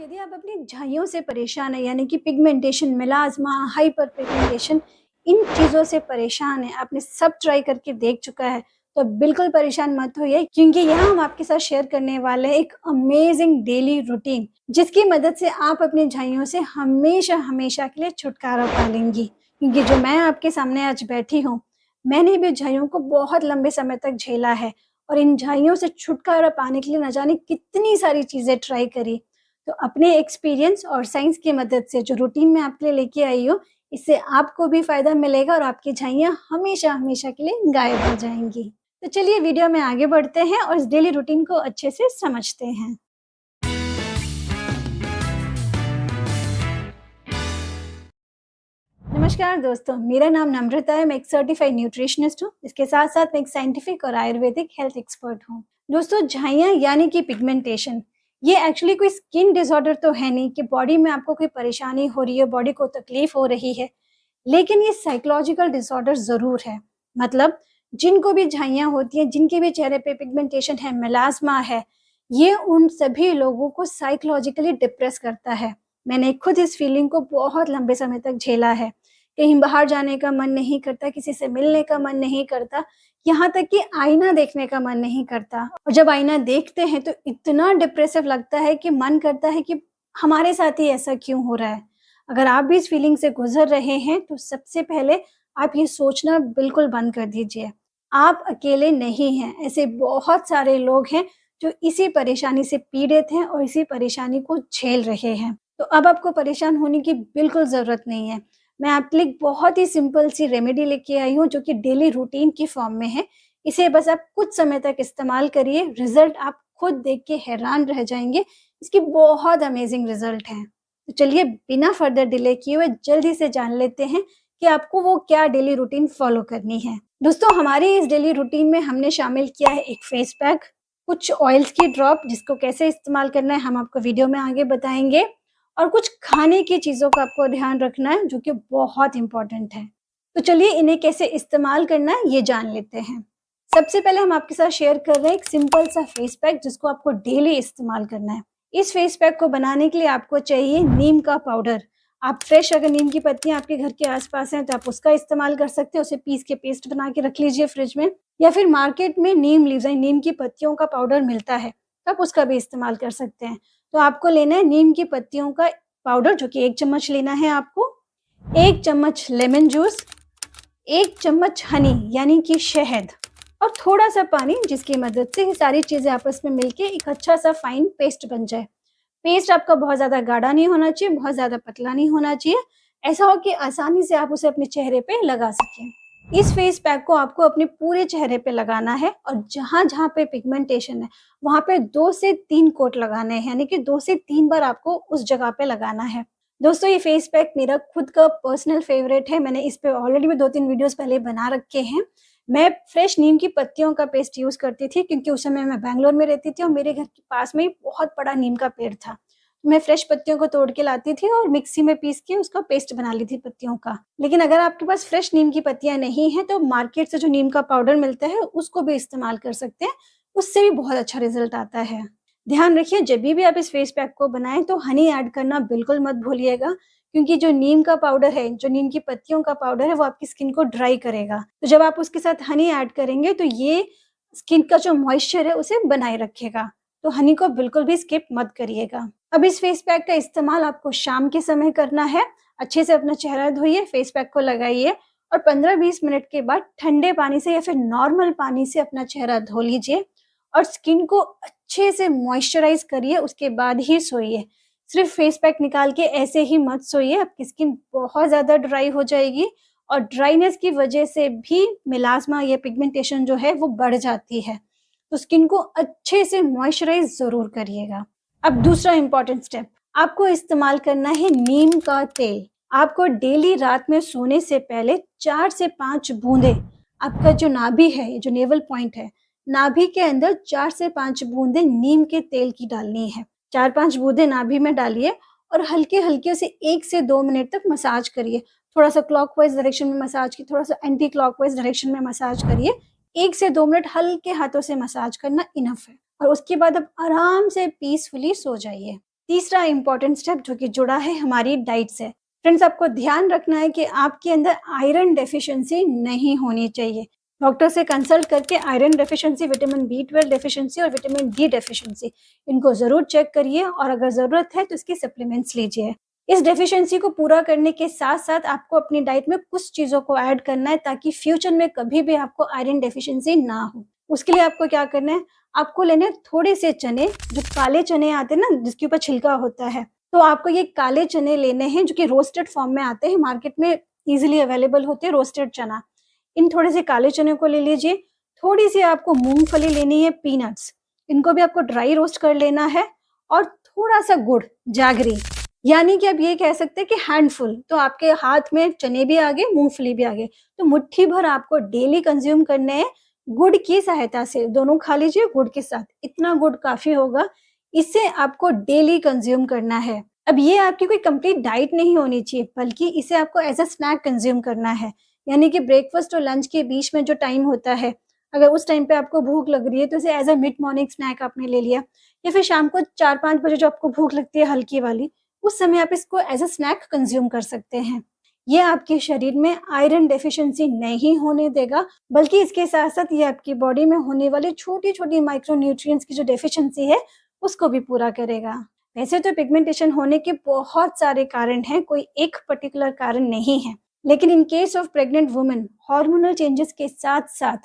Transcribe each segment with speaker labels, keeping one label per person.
Speaker 1: यदि आप अपनी झाइयों से परेशान हैं, यानी कि पिगमेंटेशन, मेलाज़्मा, हाइपर पिगमेंटेशन, इन चीज़ों से परेशान हैं, आपने सब ट्राई करके देख चुका है, तो बिल्कुल परेशान मत होइए, क्योंकि यहाँ हम आपके साथ शेयर करने वाले हैं एक अमेजिंग डेली रूटीन, जिसकी मदद से आप अपनी झाइयों से हमेशा के लिए छुटकारा पा लेंगी। क्योंकि जो मैं आपके सामने आज बैठी हूँ, मैंने भी झाइयों को बहुत लंबे समय तक झेला है और इन झाइयों से छुटकारा पाने के लिए न जाने कितनी सारी चीज़ें ट्राई करी। तो अपने एक्सपीरियंस और साइंस की मदद से जो रूटीन मैं आपके लिए लेके आई हूँ, इससे आपको भी फ़ायदा मिलेगा और आपकी झाइयाँ हमेशा के लिए गायब हो जाएँगी। तो चलिए वीडियो में आगे बढ़ते हैं और इस डेली रूटीन को अच्छे से समझते हैं। नमस्कार दोस्तों, मेरा नाम नम्रता है। मैं एक सर्टिफाइड न्यूट्रिशनिस्ट हूँ। इसके साथ-साथ मैं एक साइंटिफिक और आयुर्वेदिक हेल्थ एक्सपर्ट हूँ। दोस्तों, झाइयाँ यानी कि पिगमेंटेशन, ये एक्चुअली कोई स्किन डिसऑर्डर तो है नहीं कि बॉडी में आपको कोई परेशानी हो रही है, बॉडी को तकलीफ हो रही है, लेकिन ये साइकोलॉजिकल डिसऑर्डर ज़रूर है। मतलब जिनको भी झाइयाँ होती हैं, जिनके भी चेहरे पे पिगमेंटेशन है, मेलाज़्मा है, ये उन सभी लोगों को साइकोलॉजिकली डिप्रेस करता है। मैंने खुद इस फीलिंग को बहुत लंबे समय तक झेला है। कहीं बाहर जाने का मन नहीं करता, किसी से मिलने का मन नहीं करता, यहाँ तक कि आईना देखने का मन नहीं करता। और जब आईना देखते हैं तो इतना डिप्रेसिव लगता है कि मन करता है कि हमारे साथ ही ऐसा क्यों हो रहा है। अगर आप भी इस फीलिंग से गुजर रहे हैं तो सबसे पहले आप ये सोचना बिल्कुल बंद कर दीजिए, आप अकेले नहीं हैं। ऐसे बहुत सारे लोग हैं जो इसी परेशानी से पीड़ित हैं और इसी परेशानी को झेल रहे हैं। तो अब आपको परेशान होने की बिल्कुल ज़रूरत नहीं है। मैं आपके लिए एक बहुत ही सिंपल सी रेमेडी लेके आई हूँ, जो कि डेली रूटीन की फॉर्म में है। इसे बस आप कुछ समय तक इस्तेमाल करिए, रिज़ल्ट आप खुद देख के हैरान रह जाएँगे। इसकी बहुत अमेज़िंग रिज़ल्ट हैं। तो चलिए बिना फर्दर डिले किए हुए जल्दी से जान लेते हैं कि आपको वो क्या डेली रूटीन फ़ॉलो करनी है। दोस्तों, हमारी इस डेली रूटीन में हमने शामिल किया है एक फेस पैक, कुछ ऑयल्स की ड्रॉप, जिसको कैसे इस्तेमाल करना है हम आपको वीडियो में आगे बताएँगे, और कुछ खाने की चीज़ों का आपको ध्यान रखना है, जो कि बहुत इम्पोर्टेंट है। तो चलिए इन्हें कैसे इस्तेमाल करना है ये जान लेते हैं। सबसे पहले हम आपके साथ शेयर कर रहे हैं एक सिंपल सा फेस पैक, जिसको आपको डेली इस्तेमाल करना है। इस फेस पैक को बनाने के लिए आपको चाहिए नीम का पाउडर। आप फ्रेश अगर नीम की पत्तियाँ आपके घर के आस-पास हैं तो आप उसका इस्तेमाल कर सकते हैं, उसे पीस के पेस्ट बना के रख लीजिए फ्रिज में, या फिर मार्केट में नीम लीव्स यानी नीम की पत्तियों का पाउडर मिलता है, आप उसका भी इस्तेमाल कर सकते हैं। तो आपको लेना है नीम की पत्तियों का पाउडर, जो कि 1 चम्मच लेना है आपको, 1 चम्मच लेमन जूस, 1 चम्मच हनी यानी कि शहद, और थोड़ा-सा पानी, जिसकी मदद से ये सारी चीज़ें आपस में मिलके एक अच्छा-सा फाइन पेस्ट बन जाए। पेस्ट आपका बहुत ज़्यादा गाढ़ा नहीं होना चाहिए, बहुत ज़्यादा पतला नहीं होना चाहिए, ऐसा हो कि आसानी से आप उसे अपने चेहरे पे लगा सकें। इस फेस पैक को आपको अपने पूरे चेहरे पे लगाना है और जहाँ-जहाँ पे पिगमेंटेशन है, वहाँ पे 2 से 3 कोट लगाने हैं, यानी कि 2 से 3 बार आपको उस जगह पे लगाना है। दोस्तों, ये फेस पैक मेरा खुद का पर्सनल फ़ेवरेट है, मैंने इस पे ऑलरेडी भी 2-3 वीडियोज़ पहले बना रखे हैं। मैं फ्रेश नीम की पत्तियों का पेस्ट यूज़ करती थी, क्योंकि उस समय मैं बैंगलोर में रहती थी और मेरे घर के पास में ही बहुत बड़ा नीम का पेड़ था। मैं फ्रेश पत्तियों को तोड़ के लाती थी और मिक्सी में पीस के उसका पेस्ट बना ली थी पत्तियों का। लेकिन अगर आपके पास फ्रेश नीम की पत्तियाँ नहीं हैं, तो मार्केट से जो नीम का पाउडर मिलता है, उसको भी इस्तेमाल कर सकते हैं, उससे भी बहुत अच्छा रिज़ल्ट आता है। ध्यान रखिए, जभी भी आप इस फेस पैक को बनाएँ तो हनी ऐड करना बिल्कुल मत भूलिएगा, क्योंकि जो नीम का पाउडर है, जो नीम की पत्तियों का पाउडर है, वो आपकी स्किन को ड्राई करेगा। तो जब आप उसके साथ हनी ऐड करेंगे तो ये स्किन का जो मॉइस्चर है उसे बनाए रखेगा। तो हनी को बिल्कुल भी स्किप मत करिएगा। अब इस फेस पैक का इस्तेमाल आपको शाम के समय करना है। अच्छे से अपना चेहरा धोइए, फेस पैक को लगाइए और 15-20 मिनट के बाद ठंडे पानी से या फिर नॉर्मल पानी से अपना चेहरा धो लीजिए और स्किन को अच्छे से मॉइस्चराइज करिए, उसके बाद ही सोइए। सिर्फ फेस पैक निकाल के ऐसे ही मत सोइए, आपकी स्किन बहुत ज़्यादा ड्राई हो जाएगी और ड्राइनेस की वजह से भी मेलास्मा या पिगमेंटेशन जो है वो बढ़ जाती है। तो स्किन को अच्छे से मॉइस्चराइज ज़रूर करिएगा। अब दूसरा इम्पोर्टेंट स्टेप, आपको इस्तेमाल करना है नीम का तेल। आपको डेली रात में सोने से पहले 4 से 5 बूंदे, आपका जो नाभि है, जो नेवल पॉइंट है, नाभि के अंदर 4 से 5 बूंदे नीम के तेल की डालनी है। 4-5 बूंदे नाभि में डालिए और हल्के-हल्के उसे 1 से 2 मिनट तक मसाज करिए। थोड़ा-सा क्लॉकवाइज़ डायरेक्शन में मसाज की, थोड़ा-सा एंटी क्लॉकवाइज़ डायरेक्शन में मसाज करिए। 1 से 2 मिनट हल्के हाथों से मसाज करना इनफ है और उसके बाद आप आराम से पीसफुली सो जाइए। तीसरा इंपॉर्टेंट स्टेप जो कि जुड़ा है हमारी डाइट से। फ्रेंड्स, आपको ध्यान रखना है कि आपके अंदर आयरन डेफिशिएंसी नहीं होनी चाहिए। डॉक्टर से कंसल्ट करके iron deficiency, vitamin B12 deficiency और विटामिन D डेफिशिएंसी इनको ज़रूर चेक करिए और अगर ज़रूरत है तो इसकी सप्लीमेंट्स लीजिए। इस डेफिशिएंसी को पूरा करने के साथ-साथ आपको अपनी डाइट में कुछ चीज़ों को ऐड करना है ताकि फ्यूचर में कभी भी आपको आयरन डेफिशिएंसी ना हो। उसके लिए आपको क्या करना है, आपको लेने थोड़े से चने, जो काले चने आते हैं ना जिसके ऊपर छिलका होता है, तो आपको ये काले चने लेने हैं जो कि रोस्टेड फॉर्म में आते हैं, मार्केट में ईज़िली अवेलेबल होते हैं रोस्टेड चना। इन थोड़े से काले चने को ले लीजिए। थोड़ी-सी आपको मूँगफली लेनी है, पीनट्स, इनको भी आपको ड्राई रोस्ट कर लेना है और थोड़ा-सा गुड़, जैगरी, यानी कि आप ये कह सकते हैं कि हैंडफुल, तो आपके हाथ में चने भी आ गए, मूँगफली भी आ गए। तो मुट्ठी भर आपको डेली कंज़्यूम करने हैं गुड़ की सहायता से, दोनों खा लीजिए गुड़ के साथ, इतना गुड़ काफ़ी होगा, इसे आपको डेली कंज़्यूम करना है। अब ये आपकी कोई कंप्लीट डाइट नहीं होनी चाहिए, बल्कि इसे आपको एज़ अ स्नैक कंज़्यूम करना है। यानी कि ब्रेकफ़ास्ट और लंच के बीच में जो टाइम होता है, अगर उस टाइम पे आपको भूख लग रही है, तो इसे as a mid morning snack आपने ले लिया या फिर शाम को 4-5 बजे जो आपको भूख लगती है हल्की वाली, उस समय आप इसको एज़ अ स्नैक कंज़्यूम कर सकते हैं। ये आपके शरीर में आयरन डेफिशिएंसी नहीं होने देगा, बल्कि इसके साथ-साथ ये आपकी बॉडी में होने वाली छोटी-छोटी माइक्रो न्यूट्रिएंट्स की जो डेफिशिएंसी है, उसको भी पूरा करेगा। वैसे तो पिगमेंटेशन होने के बहुत सारे कारण हैं, कोई एक पर्टिकुलर कारण नहीं है। लेकिन in case of pregnant women, hormonal changes के साथ-साथ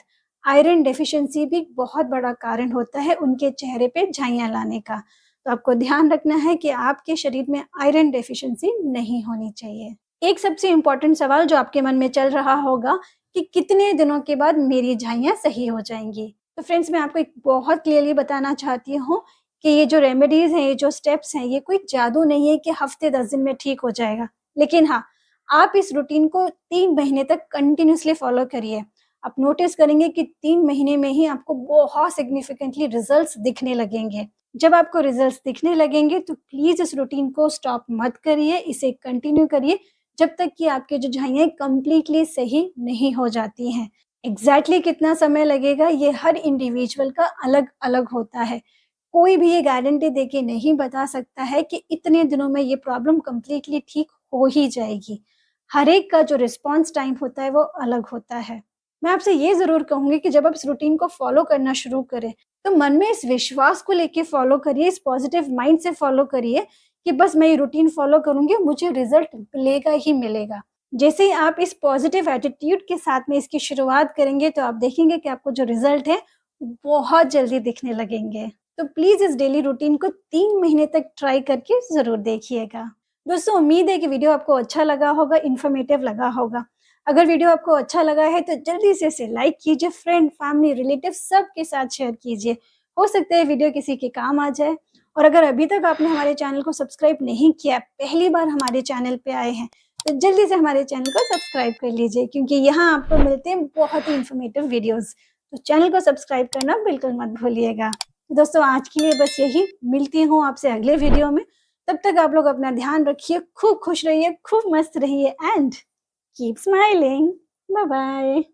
Speaker 1: आयरन डेफिशिएंसी भी बहुत बड़ा कारण होता है उनके चेहरे पे झाइयाँ लाने का। तो आपको ध्यान रखना है कि आपके शरीर में आयरन डेफिशिएंसी नहीं होनी चाहिए। एक सबसे इम्पोर्टेंट सवाल जो आपके मन में चल रहा होगा कि कितने दिनों के बाद मेरी झाइयाँ सही हो जाएँगी? तो फ्रेंड्स, मैं आपको एक बहुत क्लियरली बताना चाहती हूँ कि ये जो रेमेडीज़ हैं, ये जो स्टेप्स हैं, ये कोई जादू नहीं है कि हफ़्ते 10 दिन में ठीक हो जाएगा। लेकिन हाँ, आप इस रूटीन को 3 महीने तक कंटिन्यूअसली फ़ॉलो करिए। आप नोटिस करेंगे कि 3 महीने में ही आपको बहुत सिग्निफिकेंटली रिज़ल्ट्स दिखने लगेंगे। जब आपको रिज़ल्ट्स दिखने लगेंगे तो प्लीज़ इस रूटीन को स्टॉप मत करिए, इसे कंटिन्यू करिए जब तक कि आपकी जो झाइयाँ कंप्लीटली सही नहीं हो जाती हैं। एग्ज़ैक्टली कितना समय लगेगा ये हर इंडिविजुअल का अलग-अलग होता है। कोई भी ये गारंटी देके नहीं बता सकता है कि इतने दिनों में ये प्रॉब्लम कंप्लीटली ठीक हो ही जाएगी। हर एक का जो रिस्पॉन्स टाइम होता है वो अलग होता है। मैं आपसे ये ज़रूर कहूँगी कि जब आप इस रूटीन को फ़ॉलो करना शुरू करें, तो मन में इस विश्वास को लेके फ़ॉलो करिए, इस पॉज़िटिव माइंड से फ़ॉलो करिए कि बस मैं ये रूटीन फ़ॉलो करूँगी, मुझे रिज़ल्ट मिलेगा ही मिलेगा। जैसे ही आप इस पॉज़िटिव एटीट्यूड के साथ में इसकी शुरुआत करेंगे, तो आप देखेंगे कि आपको जो रिज़ल्ट है, बहुत जल्दी दिखने लगेंगे। तो प्लीज़ इस डेली रूटीन को 3 महीने तक ट्राई करके ज़रूर देखिएगा। दोस्तों, उम्मीद है कि वीडियो आपको अच्छा लगा होगा, इन्फॉर्मेटिव लगा होगा। अगर वीडियो आपको अच्छा लगा है तो जल्दी से इसे लाइक कीजिए, फ्रेंड, फैमिली, रिलेटिव सबके साथ शेयर कीजिए। हो सकता है वीडियो किसी के काम आ जाए। और अगर अभी तक आपने हमारे चैनल को सब्सक्राइब नहीं किया, पहली बार हमारे चैनल पे आए हैं, तो जल्दी से हमारे चैनल को सब्सक्राइब कर लीजिए क्योंकि यहाँ आपको मिलते हैं बहुत ही इन्फॉर्मेटिव वीडियोज़। तो चैनल को सब्सक्राइब करना बिल्कुल मत भूलिएगा। तो दोस्तों, आज के लिए बस यही, मिलती हूँ आपसे अगले वीडियो में। तब तक आप लोग अपना ध्यान रखिए, खूब खुश रहिए, खूब मस्त रहिए and keep smiling. Bye bye.